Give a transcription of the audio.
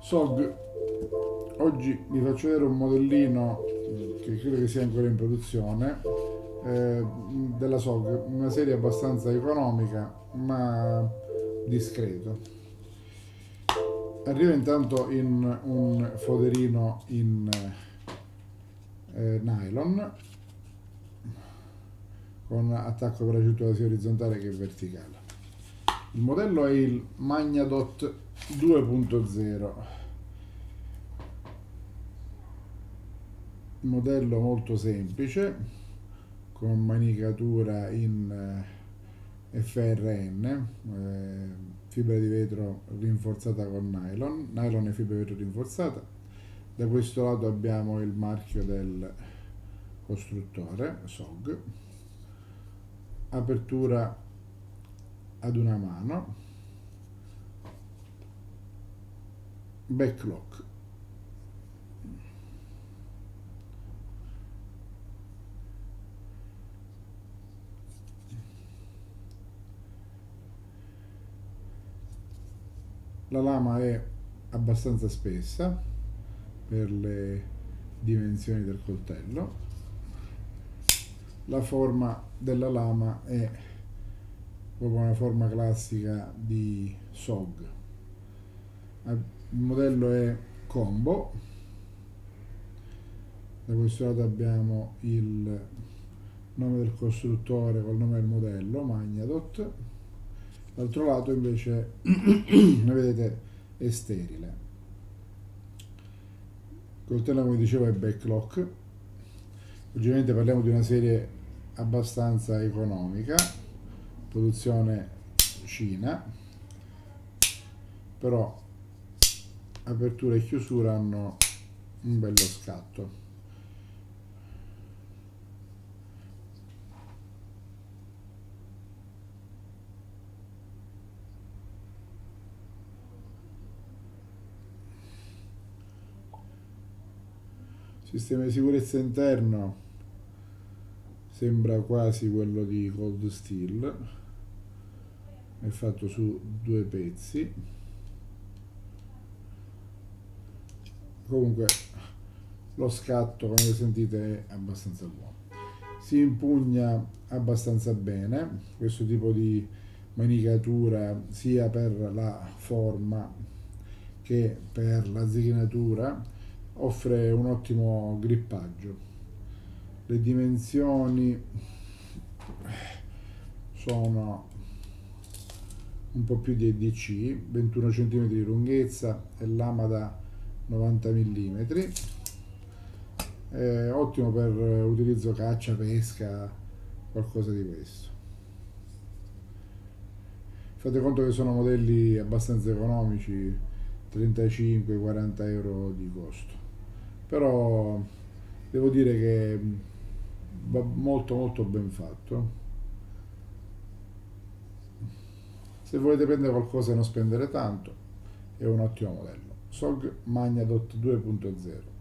SOG. Oggi vi faccio vedere un modellino che credo che sia ancora in produzione, della SOG, una serie abbastanza economica ma discreto. Arriva intanto in un foderino in nylon con attacco per la cintura sia orizzontale che verticale. Il modello è il Magnadot 2.0, modello molto semplice con manicatura in FRN, fibra di vetro rinforzata con nylon e fibra di vetro rinforzata. Da questo lato abbiamo il marchio del costruttore SOG, apertura ad una mano, backlock. La lama è abbastanza spessa per le dimensioni del coltello. La forma della lama è proprio una forma classica di SOG. Il modello è combo. Da questo lato abbiamo il nome del costruttore col nome del modello, Magnadot. L'altro lato invece, come vedete, è sterile. Il coltello, come dicevo, è backlock. Ovviamente parliamo di una serie abbastanza economica, produzione Cina, però apertura e chiusura hanno un bello scatto. Sistema di sicurezza interno sembra quasi quello di Cold Steel, è fatto su due pezzi. Comunque lo scatto, come sentite, è abbastanza buono. Si impugna abbastanza bene questo tipo di manicatura, sia per la forma che per la zigrinatura, offre un ottimo grippaggio. Le dimensioni sono un po' più di EDC, 21 cm di lunghezza e lama da 90 mm. È ottimo per utilizzo caccia, pesca, qualcosa di questo. Fate conto che sono modelli abbastanza economici, 35-40 euro di costo, però devo dire che va molto molto ben fatto. Se volete prendere qualcosa e non spendere tanto, è un ottimo modello. SOG Magnadot 2.0.